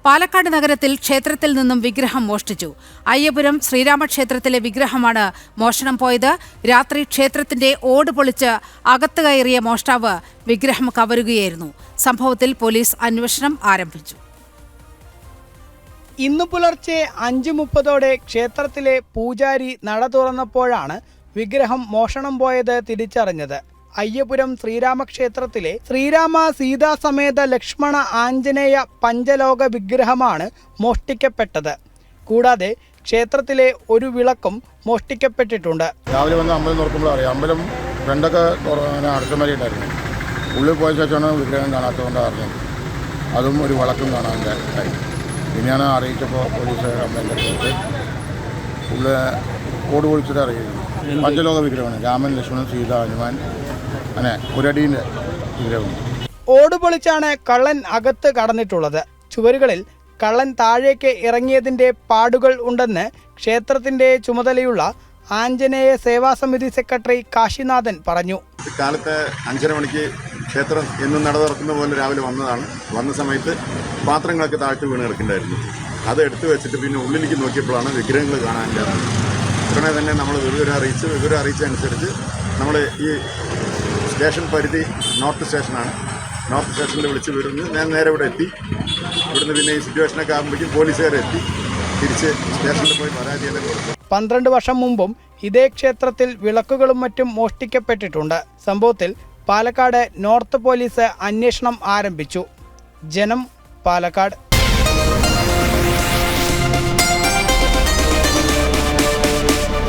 പാലക്കാട് നഗരത്തിൽ ക്ഷേത്രത്തിൽ നിന്നും വിഗ്രഹം മോഷ്ടിച്ചു. അയ്യപുരം ശ്രീരാമക്ഷേത്രത്തിലെ വിഗ്രഹമാണ് മോഷണം പോയത്. രാത്രി ക്ഷേത്രത്തിന്റെ ഓട് പൊളിച്ച് അകത്ത് കയറിയ മോഷ്ടാവ് വിഗ്രഹം കവരുകയായിരുന്നു. സംഭവത്തിൽ പോലീസ് അന്വേഷണം ആരംഭിച്ചു. ഇന്നു പുലർച്ചെ 5:30 ക്ഷേത്രത്തിലെ പൂജാരി നട തുറന്നപ്പോഴാണ് വിഗ്രഹം മോഷണം പോയത് തിരിച്ചറിഞ്ഞത്. അയ്യപുരം ശ്രീരാമക്ഷേത്രത്തിലെ ശ്രീരാമ സീതാ സമേത ലക്ഷ്മണ ആഞ്ജനേയ പഞ്ചലോക വിഗ്രഹമാണ് മോഷ്ടിക്കപ്പെട്ടത്. കൂടാതെ ക്ഷേത്രത്തിലെ ഒരു വിളക്കും മോഷ്ടിക്കപ്പെട്ടിട്ടുണ്ട്. രാവിലെ വന്ന് അമ്പലം തുറക്കുമ്പോൾ അറിയാം, അമ്പലം ഫ്രണ്ടൊക്കെ അടച്ചുമരി ഉണ്ടായിരുന്നു. ഉള്ളിൽ പോയ ശേഷമാണ് വിഗ്രഹം കാണാത്തതുകൊണ്ട് അറിഞ്ഞത്. അതും ഒരു വിളക്കും കാണാൻ്റെ കാര്യം. പിന്നെയാണ് അറിയിച്ചപ്പോൾ പോലീസ് കംപ്ലൈൻറ്റ് ഉള്ളിൽ ഓട് പൊളിച്ചിട്ട് അറിയുന്നു. പഞ്ചലോക വിഗ്രഹമാണ്, രാമൻ ലക്ഷ്മണൻ സീത ഹനുമാൻ അങ്ങനെ ഒരടീൻ്റെ വിഗ്രഹം. ഓട് പൊളിച്ചാണ് കള്ളൻ അകത്ത് കടന്നിട്ടുള്ളത്. ചുവരുകളിൽ കള്ളൻ താഴേക്ക് ഇറങ്ങിയതിന്റെ പാടുകൾ ഉണ്ടെന്ന് ക്ഷേത്രത്തിന്റെ ചുമതലയുള്ള ആഞ്ജനേയ സേവാസമിതി സെക്രട്ടറി കാശിനാഥൻ പറഞ്ഞു. കാലത്ത് 5:30 മണിക്ക് ക്ഷേത്രം എന്നും നട തുറക്കുന്ന പോലെ രാവിലെ വന്നതാണ്. വന്ന സമയത്ത് പാത്രങ്ങളൊക്കെ താഴ്ത്തി വീണ് കിടക്കുന്നുണ്ടായിരുന്നു. അത് എടുത്തു വെച്ചിട്ട് പിന്നെ ഉള്ളിലേക്ക് നോക്കിയപ്പോഴാണ് വിഗ്രഹങ്ങൾ കാണാനില്ല. ഉടനെ തന്നെ നമ്മൾ വിവരം അറിയിച്ചതനുസരിച്ച് നമ്മൾ ഈ സ്റ്റേഷൻ പരിധി നോർത്ത് സ്റ്റേഷനാണ്. നോർത്ത് സ്റ്റേഷനിൽ വിളിച്ച് വരുന്നു. ഞാൻ നേരെ ഇവിടെ എത്തി. ഇവിടുന്ന് പിന്നെ ഈ സിറ്റുവേഷനൊക്കെ ആകുമ്പോഴേക്കും പോലീസുകാരെത്തി തിരിച്ച് സ്റ്റേഷനിൽ പോയി പരാതിയെല്ലാം കൊടുത്തു. 12 വർഷം മുമ്പും ഇതേ ക്ഷേത്രത്തിൽ വിളക്കുകളും മറ്റും മോഷ്ടിക്കപ്പെട്ടിട്ടുണ്ട്. സംഭവത്തിൽ പാലക്കാട് നോർത്ത് പോലീസ് അന്വേഷണം ആരംഭിച്ചു. ജനം, പാലക്കാട്.